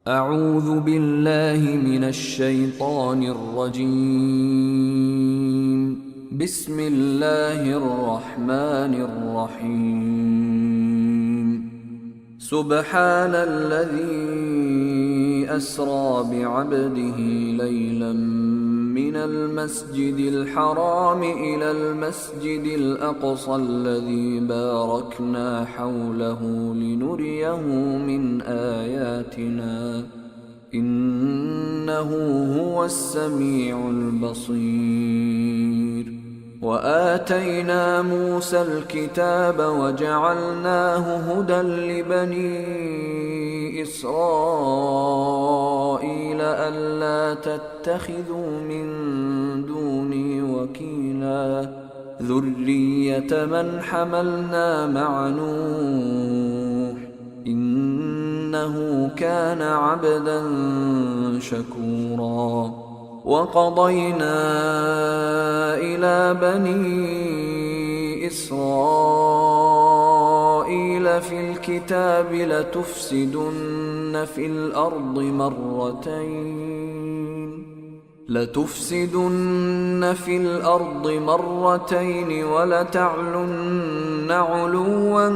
أعوذ بالله من الشيطان الرجيم. بسم الله الرحمن الرحيم. سبحان الذي أسرى بعبده ليلا من المسجد الحرام إلى المسجد الأقصى الذي باركنا حوله لنريه من آياتنا إنه هو السميع البصير. وآتينا موسى الكتاب وجعلناه هدى لبني إسرائيل ألا تتخذوا من دوني وكيلا ذرية من حملنا مع نوح إنه كان عبدا شكورا. وقضينا إلى بني إسرائيل في الكتاب لتفسدن في الأرض مرتين ولتعلن علوا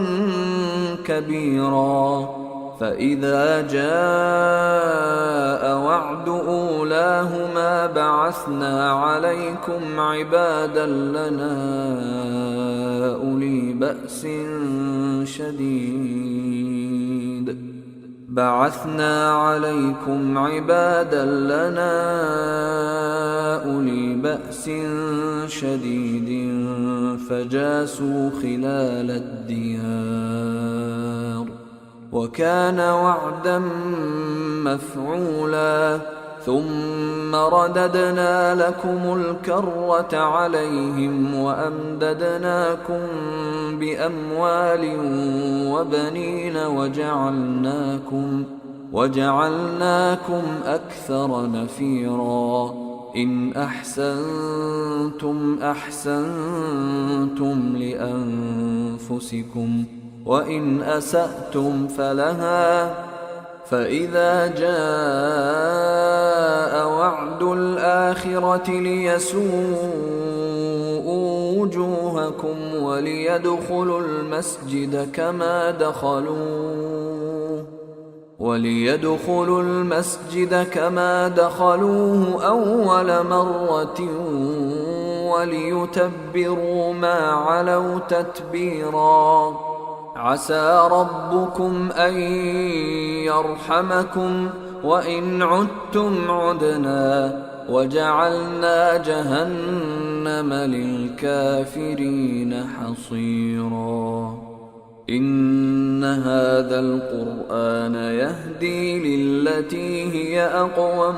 كبيرا. فإذا جاء وعد أولاهما بعثنا عليكم عبادا لنا أولي بأس شديد فجاسوا خلال الديار وكان وعدا مفعولا. ثم رددنا لكم الكرة عليهم وأمددناكم بأموال وبنين وجعلناكم أكثر نفيرا. إن أحسنتم أحسنتم لأنفسكم وإن أسأتم فلها. فإذا جاء وعد الآخرة ليسوءوا وجوهكم وليدخلوا المسجد كما دخلوه أول مرة وليتبروا ما علوا تتبيرا. عسى ربكم أن يرحمكم وإن عدتم عدنا وجعلنا جهنم للكافرين حصيرا. إن هذا القرآن يهدي للتي هي أقوم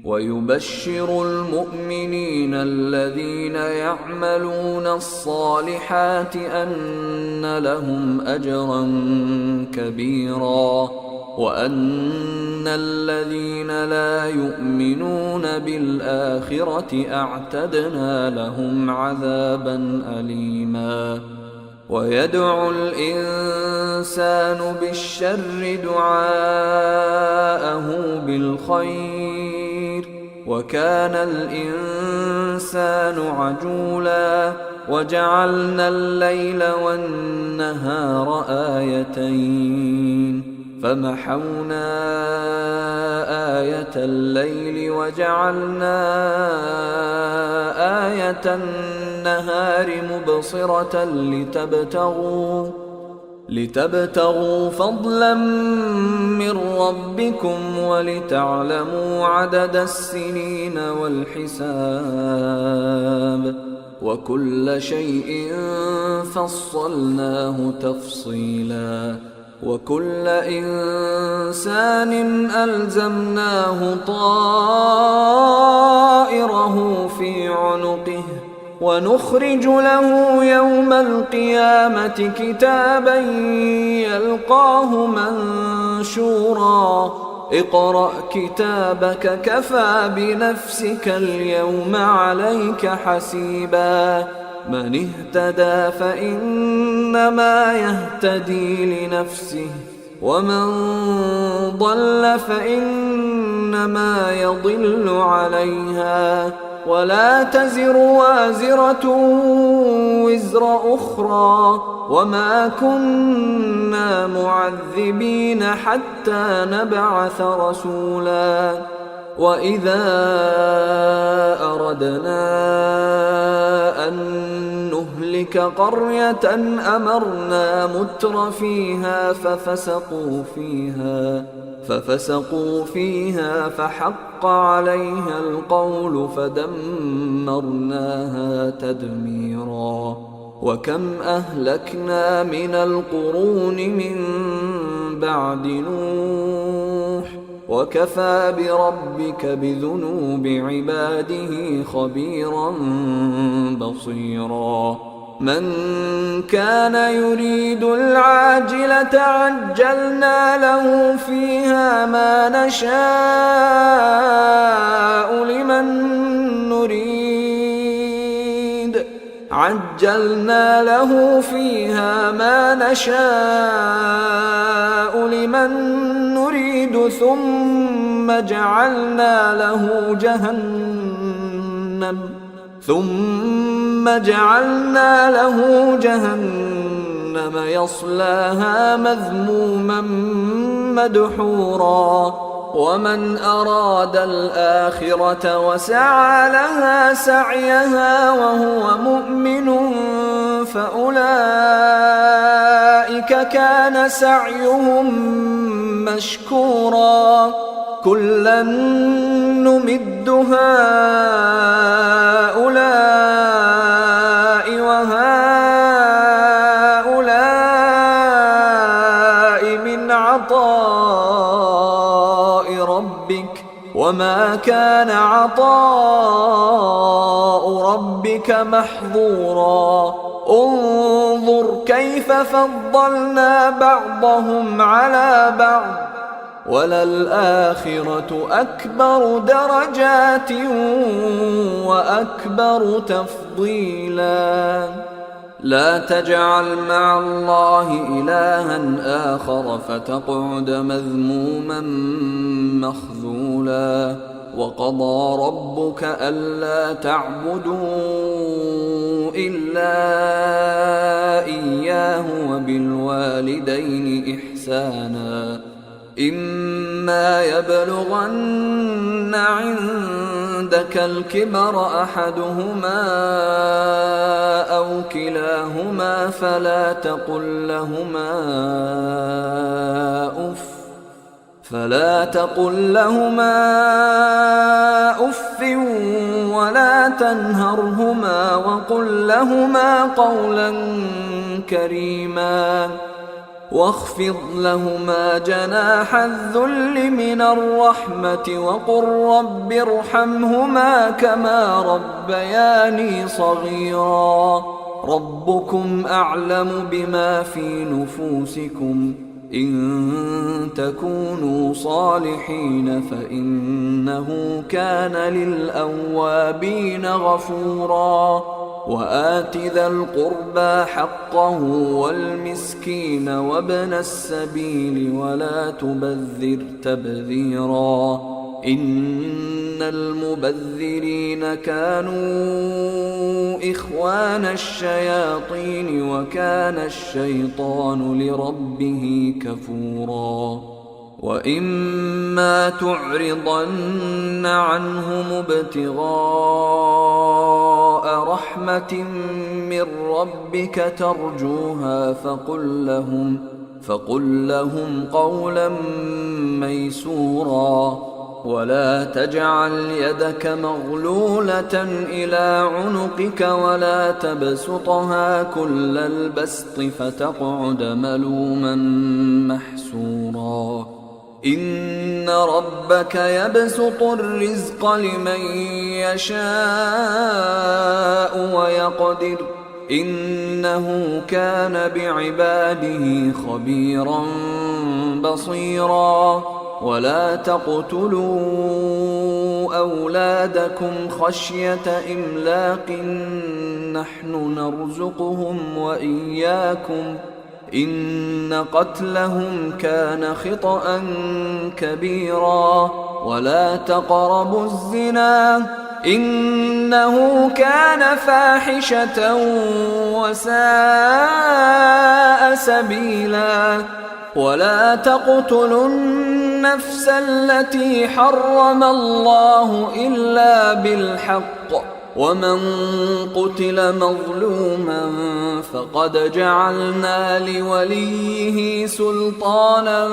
ويبشر المؤمنين الذين يعملون الصالحات أن لهم أجرا كبيرا وأن الذين لا يؤمنون بالآخرة أعتدنا لهم عذابا أليما. ويدعو الإنسان بالشر دعاءه بالخير وكان الإنسان عجولا. وجعلنا الليل والنهار آيتين فمحونا آية الليل وجعلنا آية النهار مبصرة لتبتغوا فضلا من ربكم ولتعلموا عدد السنين والحساب وكل شيء فصلناه تفصيلا. وكل إنسان ألزمناه طائره في عنقه ونخرج له يوم القيامة كتابا يلقاه منشورا. اقرأ كتابك كفى بنفسك اليوم عليك حسيبا. من اهتدى فإنما يهتدي لنفسه ومن ضل فإنما يضل عليها ولا تزر وازرة وزر أخرى وما كنا معذبين حتى نبعث رسولا وإذا أردنا أن نهلك قرية أمرنا متر فيها ففسقوا فيها فحق عليها القول فدمرناها تدميرا وكم أهلكنا من القرون من بعد نوح وكفى بربك بذنوب عباده خبيرا بصيرا من كان يريد العاجلة عجلنا له فيها ما نشاء لمن نريد ثم جعلنا له جهنم يصلاها مذموما مدحورا ومن أراد الآخرة وسعى لها سعيها وهو مؤمن فأولئك كان سعيهم مشكورا كلا نمد هؤلاء وهؤلاء من عطاء ربك وما كان عطاء ربك محظورا انظر كيف فضلنا بعضهم على بعض وللآخرة أكبر درجات وأكبر تفضيلا لا تجعل مع الله إلها آخر فتقعد مذموما مخذولا وقضى ربك ألا تعبدوا إلا إياه وبالوالدين إحسانا إما يبلغن عندك الكبر أحدهما أو كلاهما فلا تقل لهما أف ولا تنهرهما وقل لهما قولا كريما واخفض لهما جناح الذل من الرحمة وقل رب ارحمهما كما ربياني صغيرا ربكم أعلم بما في نفوسكم إن تكونوا صالحين فإنه كان للأوابين غفورا وآت ذا القربى حقه والمسكين وابن السبيل ولا تبذر تبذيرا إن المبذرين كانوا إخوان الشياطين وكان الشيطان لربه كفورا وإما تعرضن عنهم ابتغاء رحمة من ربك ترجوها فقل لهم قولا ميسورا ولا تجعل يدك مغلولة إلى عنقك ولا تبسطها كل البسط فتقعد ملوما محسورا إن ربك يبسط الرزق لمن يشاء ويقدر إنه كان بعباده خبيرا بصيرا ولا تقتلوا أولادكم خشية إملاق نحن نرزقهم وإياكم إن قتلهم كان خطأ كبيرا ولا تقربوا الزنا إنه كان فاحشة وساء سبيلا ولا تقتلوا النفس التي حرم الله إلا بالحق ومن قتل مظلوما فقد جعلنا لوليه سلطانا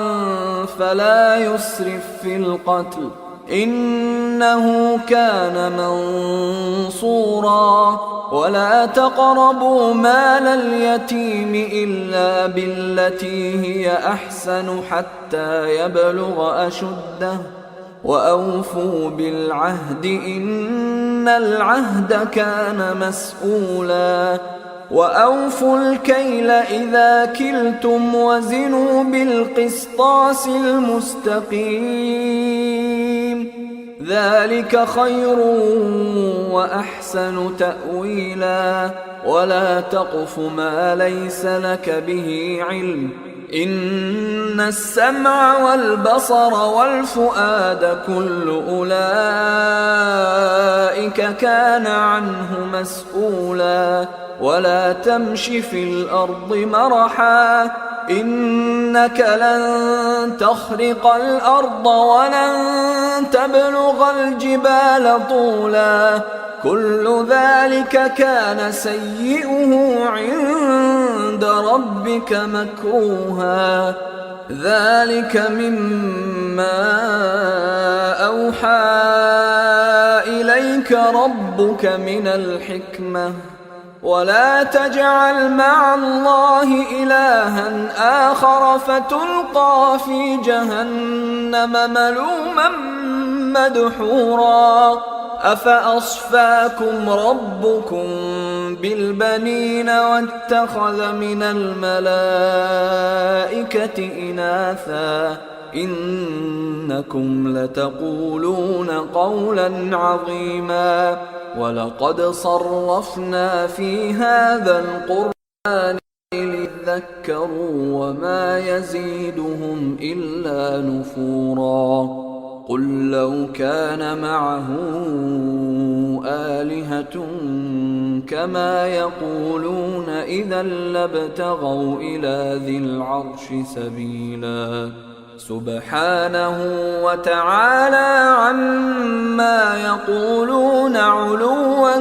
فلا يسرف في القتل إنه كان منصورا ولا تقربوا مال اليتيم إلا بالتي هي أحسن حتى يبلغ أشده وأوفوا بالعهد إن العهد كان مسؤولا وأوفوا الكيل إذا كلتم وزنوا بالقسطاس المستقيم ذلك خير وأحسن تأويلا ولا تقف ما ليس لك به علم إن السمع والبصر والفؤاد كل أولئك كان عنه مسؤولا ولا تمش في الأرض مرحا إنك لن تخرق الأرض ولن تبلغ الجبال طولا كل ذلك كان سيئه عند ربك مكروها ذلك مما أوحى إليك ربك من الحكمة ولا تجعل مع الله إلها آخر فتلقى في جهنم ملوما مدحورا أفأصفاكم ربكم بالبنين واتخذ من الملائكة إناثا إنكم لتقولون قولا عظيما ولقد صرفنا في هذا القرآن ليذكروا وما يزيدهم إلا نفورا قل لو كان معه آلهة كما يقولون إذا لابتغوا إلى ذي العرش سبيلا سبحانه وتعالى عما يقولون علوا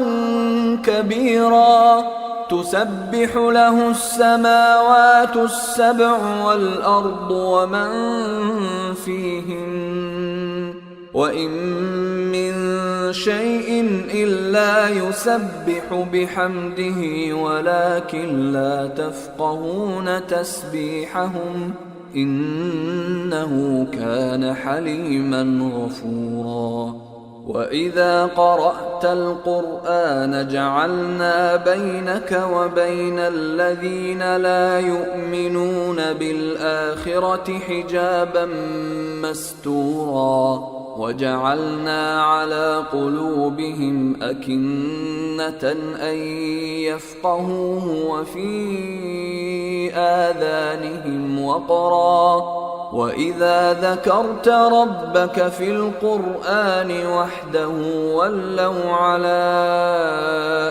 كبيرا تسبح له السماوات السبع والأرض ومن فيهن وإن من شيء إلا يسبح بحمده ولكن لا تفقهون تسبيحهم إنه كان حليما غفورا وإذا قرأت القرآن جعلنا بينك وبين الذين لا يؤمنون بالآخرة حجابا مستورا وجعلنا على قلوبهم أكنة أن يفقهوه وفي آذانهم وقرا وإذا ذكرت ربك في القرآن وحده ولوا على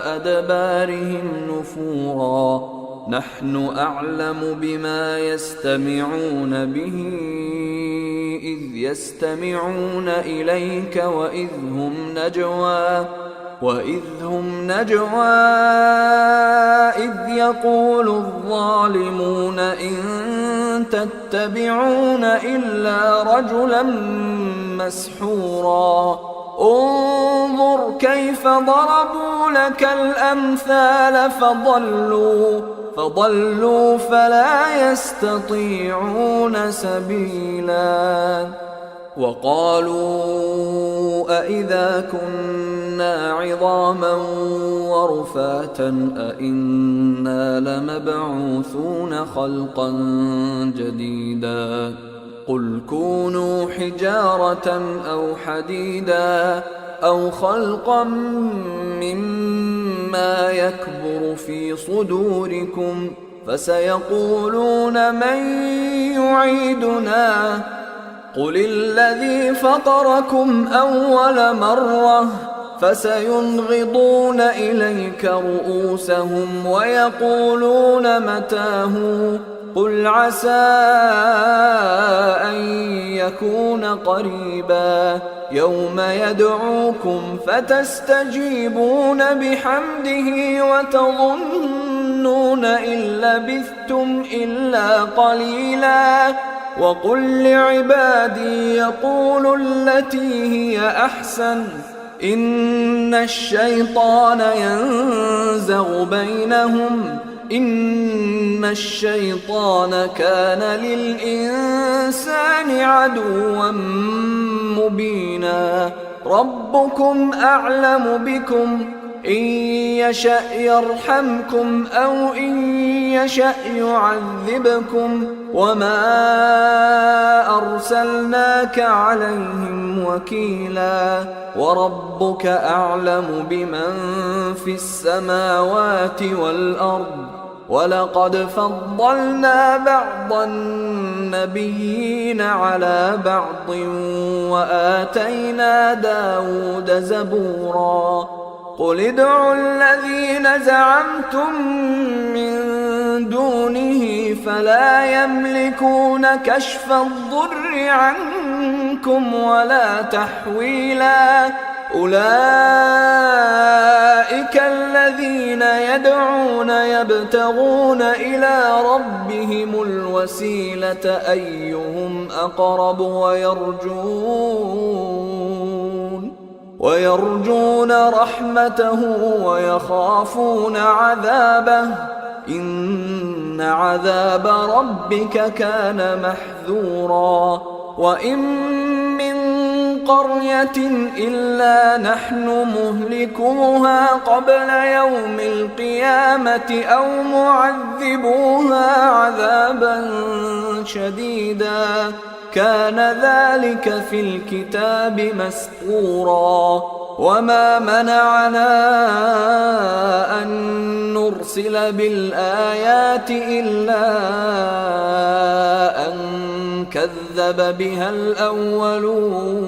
أدبارهم نفورا نحن أعلم بما يستمعون به إذ يستمعون إليك وإذ هم نجوى إذ يقول الظالمون إن تتبعون إلا رجلا مسحورا انظر كيف ضربوا لك الأمثال فضلوا فلا يستطيعون سبيلا وقالوا أإذا كنا عظاما ورفاتا أإنا لمبعوثون خلقا جديدا قل كونوا حجارة أو حديدا أو خلقا مما يكبر في صدوركم فسيقولون من يعيدنا قل الذي فطركم أول مرة فسينغضون إليك رؤوسهم ويقولون متاه قل عسى أن يكون قريبا يوم يدعوكم فتستجيبون بحمده وتظنون إن لبثتم إلا قليلا وقل لعبادي يقولوا التي هي أحسن إن الشيطان ينزغ بينهم إن الشيطان كان للإنسان عدوا مبينا ربكم أعلم بكم إن يشأ يرحمكم أو إن يشأ يعذبكم وما أرسلناك عليهم وكيلا وربك أعلم بمن في السماوات والأرض ولقد فضلنا بعض النبيين على بعض وآتينا داود زبورا قل ادعوا الذين زعمتم من دونه فلا يملكون كشف الضر عنكم ولا تحويلا أولئك الذين يدعون يبتغون إلى ربهم الوسيلة أيهم أقرب ويرجون رحمته ويخافون عذابه إن عذاب ربك كان محذورا وإن من قرية إلا نحن مهلكوها قبل يوم القيامة أو معذبوها عذابا شديدا كان ذلك في الكتاب مسطورا وما منعنا أن نرسل بالآيات إلا أن كذب بها الأولون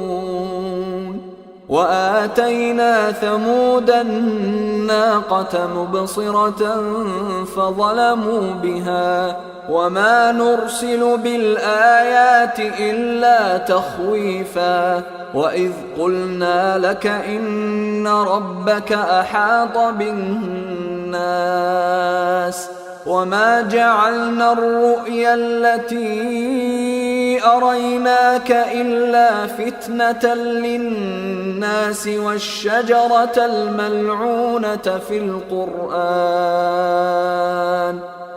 وآتينا ثمود الناقة مبصرة فظلموا بها وما نرسل بالآيات إلا تخويفا وإذ قلنا لك إن ربك أحاط بالناس وما جعلنا الرؤيا التي أريناك إلا فتنة للناس والشجرة الملعونة في القرآن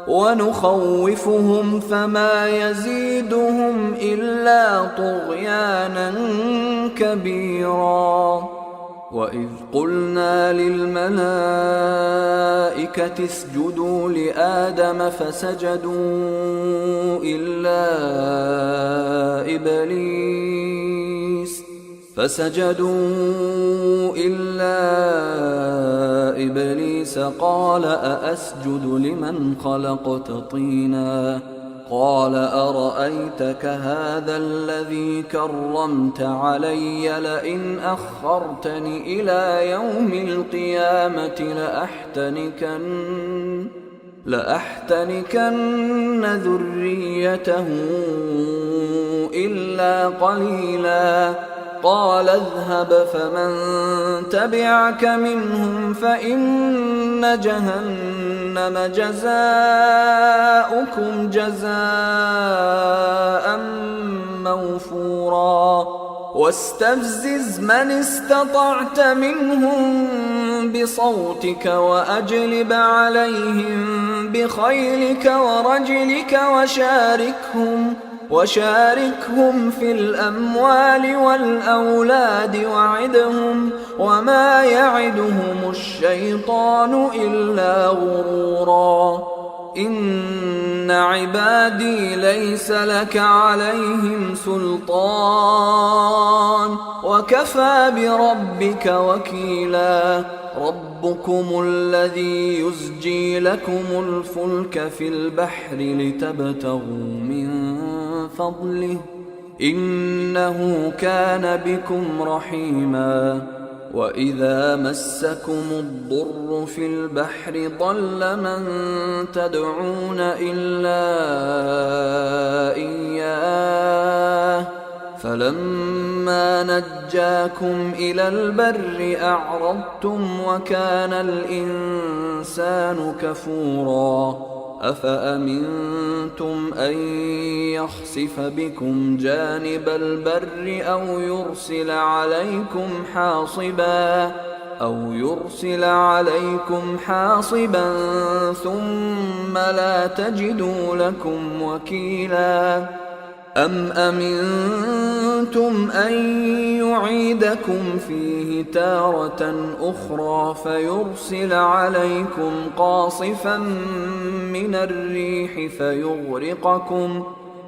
ونخوفهم فما يزيدهم إلا طغيانا كبيرا وإذ قلنا للملائكة اسجدوا لآدم فسجدوا إلا إبليس قال أأسجد لمن خلقت طينا قال أرأيتك هذا الذي كرمت علي لئن أخرتني إلى يوم القيامة لأحتنكن ذريته إلا قليلا قال اذهب فمن تبعك منهم فإن جهنم جزاؤكم جزاء موفورا واستفزز من استطعت منهم بصوتك وأجلب عليهم بخيلك ورجلك وشاركهم في الأموال والأولاد وعدهم وما يعدهم الشيطان إلا غرورا إن عبادي ليس لك عليهم سلطان وكفى بربك وكيلا ربكم الذي يزجي لكم الفلك في البحر لتبتغوا من فضله إنه كان بكم رحيما وإذا مسكم الضر في البحر ضل من تدعون إلا إياه فلما نجاكم إلى البر أعرضتم وكان الإنسان كفورا أفأمنتم أن يخسف بكم جانب البر أو يرسل عليكم حاصبا ثم لا تجدوا لكم وكيلا أم أمنتم أن يعيدكم فيه تارة أخرى فيرسل عليكم قاصفا من الريح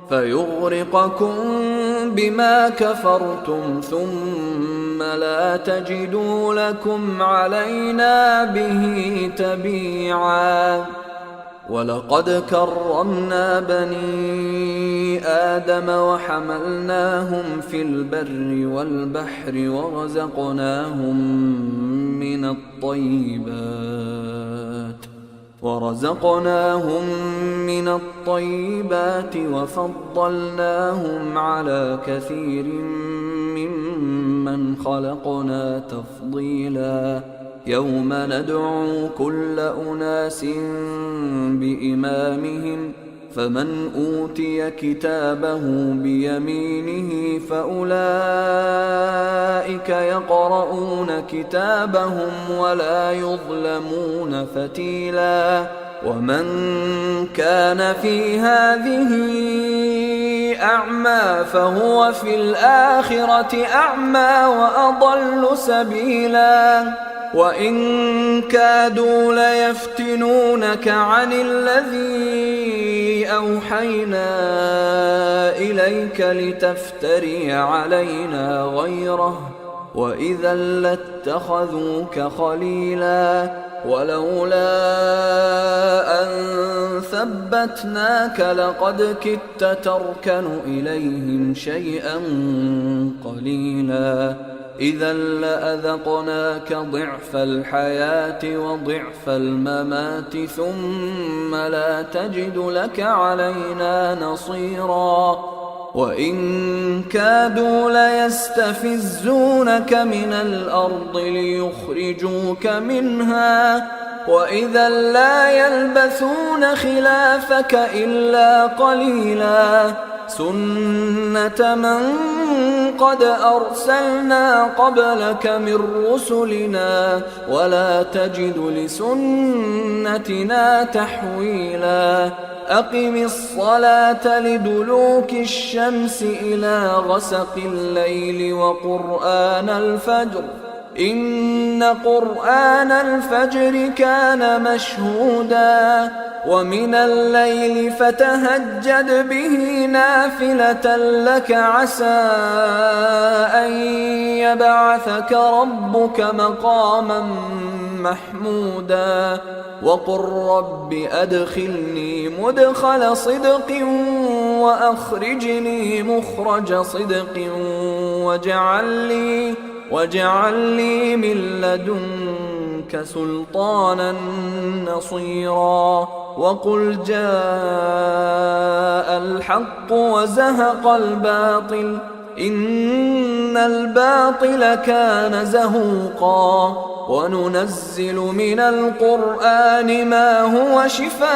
فيغرقكم بما كفرتم ثم لا تجدوا لكم علينا به تبيعا ولقد كرمنا بني آدم وحملناهم في البر والبحر ورزقناهم من الطيبات وفضلناهم على كثير ممن خلقنا تفضيلا يوم ندعو كل أناس بإمامهم فمن أوتي كتابه بيمينه فأولئك يقرؤون كتابهم ولا يظلمون فتيلا ومن كان في هذه أعمى فهو في الآخرة أعمى وأضل سبيلا وإن كادوا ليفتنونك عن الذي أوحينا إليك لتفتري علينا غيره وإذا لاتخذوك خليلا ولولا أن ثبتناك لقد كدت تركن إليهم شيئا قليلا إذا لأذقناك ضعف الحياة وضعف الممات ثم لا تجد لك علينا نصيرا وإن كادوا ليستفزونك من الأرض ليخرجوك منها وإذا لا يلبثون خلافك إلا قليلا سنة من قد أرسلنا قبلك من رسلنا ولا تجد لسنتنا تحويلا أقم الصلاة لدلوك الشمس إلى غسق الليل وقرآن الفجر إن قرآن الفجر كان مشهودا ومن الليل فتهجد به نافلة لك عسى أن يبعثك ربك مقاما محمودا وقل رب أدخلني مدخل صدق وأخرجني مخرج صدق واجعل لي من لدنك سلطانا نصيرا وقل جاء الحق وزهق الباطل إن الباطل كان زهوقا وننزل من القرآن ما هو شفاء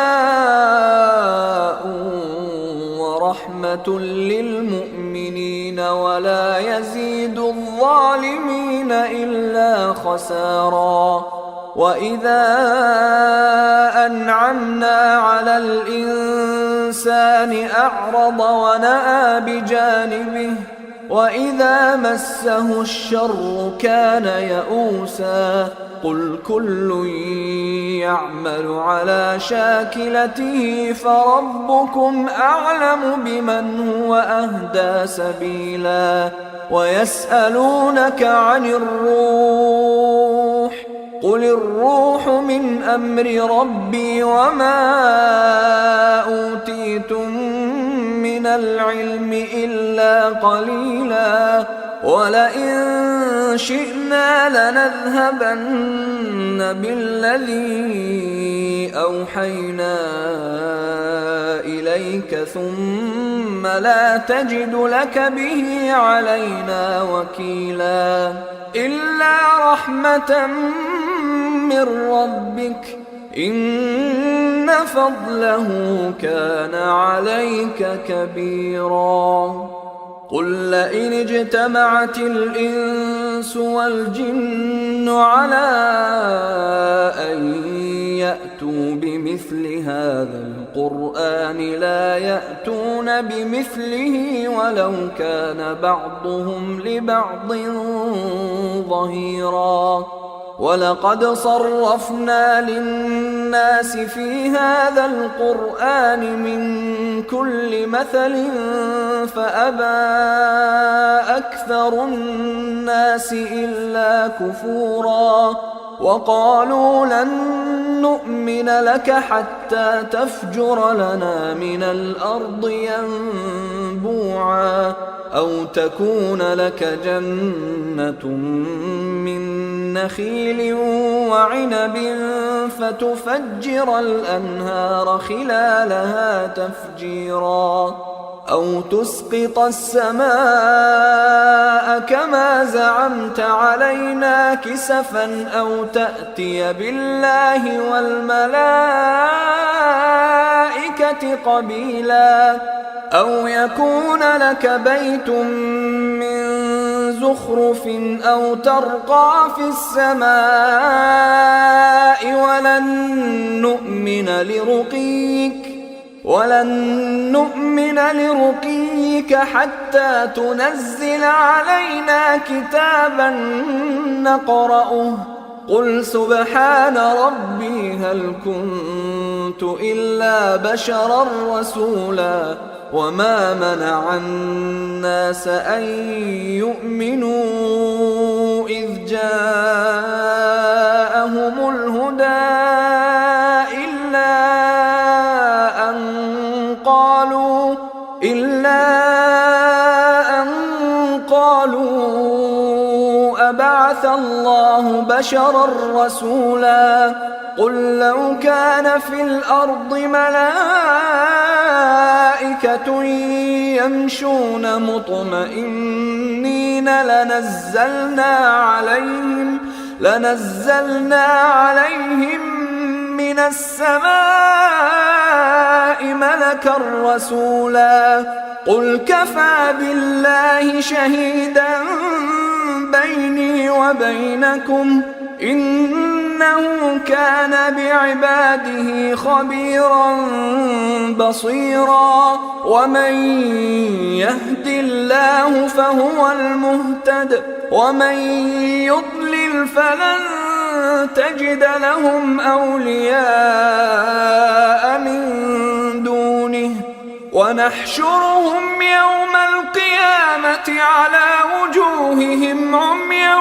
ورحمة للمؤمنين ولا يزيد الظالمين إلا خسارا وإذا أنعمنا على الإنسان أعرض ونأى بجانبه وإذا مسه الشر كان يئوسا قل كل يعمل على شاكلته فربكم أعلم بمن هو أهدى سبيلا ويسألونك عن الروح قل الروح من أمر ربي وما أوتيتم من العلم إلا قليلا ولئن شئنا لنذهبن بالذي أوحينا إليك ثم لا تجد لك به علينا وكيلا إلا رحمة من ربك إن فضله كان عليك كبيرا قل لئن اجتمعت الإنس والجن على أن يأتوا بمثل هذا القرآن لا يأتون بمثله ولو كان بعضهم لبعض ظهيرا ولقد صرفنا للناس في هذا القرآن من كل مثل فأبى أكثر الناس إلا كفورا وقالوا لن نؤمن لك حتى تفجر لنا من الأرض ينبوعا أو تكون لك جنة من نخيل وعنب فتفجر الأنهار خلالها تفجيرا أو تسقط السماء كما زعمت علينا كسفا أو تأتي بالله والملائكة قبيلا أو يكون لك بيت من زخرف أو ترقى في السماء ولن نؤمن لرقيك حتى تنزل علينا كتابا نقرأه قل سبحان ربي هل كنت إلا بشرا رسولا وما منع الناس أن يؤمنوا إذ جاءهم الهدى إلا أن قالوا أبعث الله بشرا رسولا قل لو كان في الأرض ملائكة يمشون مطمئنين لنزلنا عليهم من السماء ملكا رسولا قل كفى بالله شهيدا بيني وبينكم إنه كان بعباده خبيرا بصيرا ومن يهد الله فهو المهتد ومن يضلل فلن تجد لهم أولياء من دونه ونحشرهم يوم القيامة على وجوههم عميا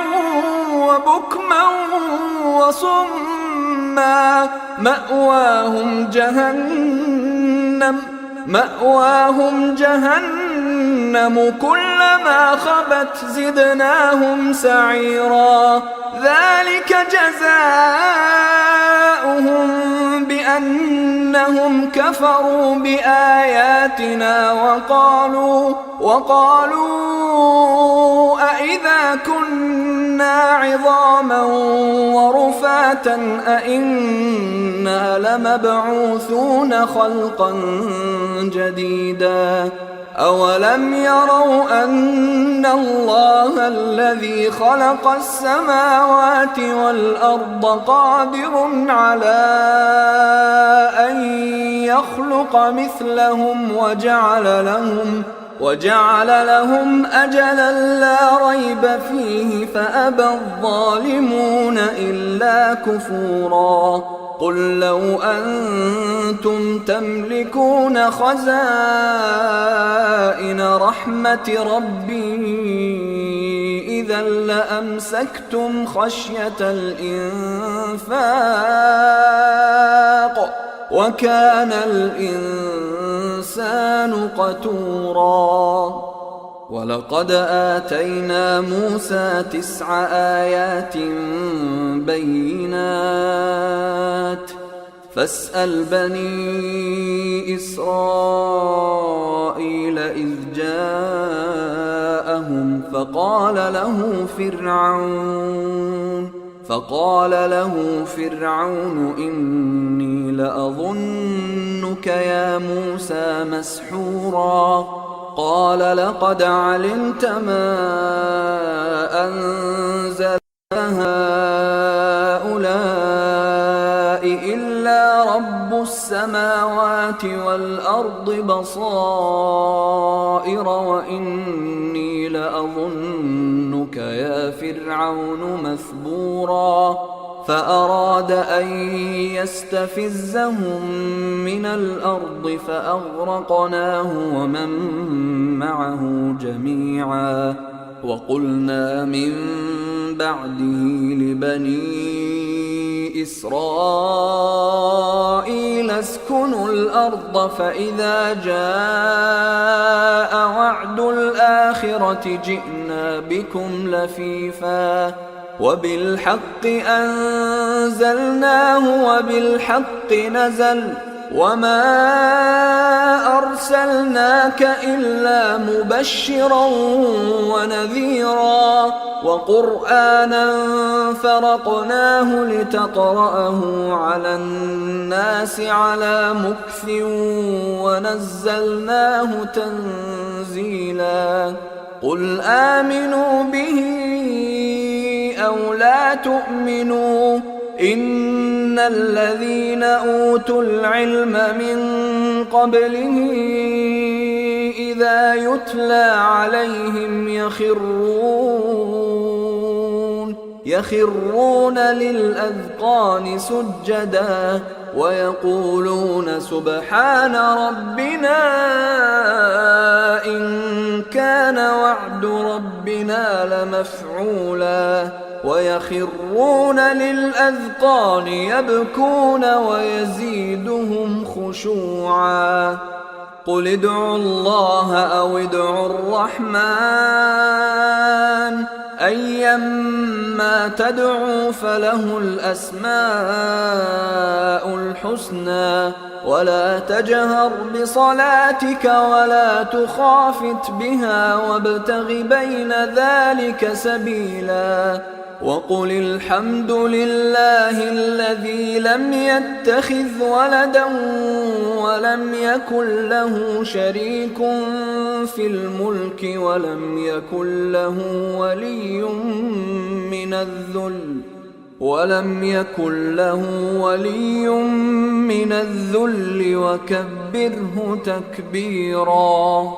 وبكما وصما مأواهم جهنم كلما خبت زدناهم سعيرا ذلك جزاؤهم بأنهم كفروا بآياتنا وقالوا أإذا كنا عظاما ورفاتا أإنا لمبعوثون خلقا جديدا أولم يروا أن الله الذي خلق السماوات والأرض قادر على أن يخلق مثلهم وجعل لهم أجلا لا ريب فيه فأبى الظالمون إلا كفورا قل لو أنتم تملكون خزائن رحمة ربي إذا لأمسكتم خشية الإنفاق وكان الإنسان قتورا ولقد آتينا موسى 9 آيات بينات فاسأل بني إسرائيل إذ جاءهم فقال له فرعون إني لأظنك يا موسى مسحورا قال لقد علمت ما أنزل هؤلاء إلا رب السماوات والأرض بصائر وإني لأظنك يا فرعون مثبورا فأراد أن يستفزهم من الأرض فأغرقناه ومن معه جميعا وقلنا من بعده لبني إسرائيل اسكنوا الأرض فإذا جاء وعد الآخرة جئنا بكم لفيفا وبالحق أنزلناه وبالحق نزل وما أرسلناك إلا مبشرا ونذيرا وقرآنا فرقناه لتقرأه على الناس على مكث ونزلناه تنزيلا قل آمنوا به أو لا تؤمنوا إن الذين أوتوا العلم من قبله إذا يتلى عليهم يخرون للأذقان سجدا ويقولون سبحان ربنا إن كان وعد ربنا لمفعولا ويخرون للأذقان يبكون ويزيدهم خشوعا قل ادعوا الله أو ادعوا الرحمن أيما تدعوا فله الأسماء الحسنى ولا تجهر بصلاتك ولا تخافت بها وابتغ بين ذلك سبيلا وقل الحمد لله الذي لم يتخذ ولدا ولم يكن له شريك في الملك ولم يكن له ولي من الذل وكبره تكبيرا.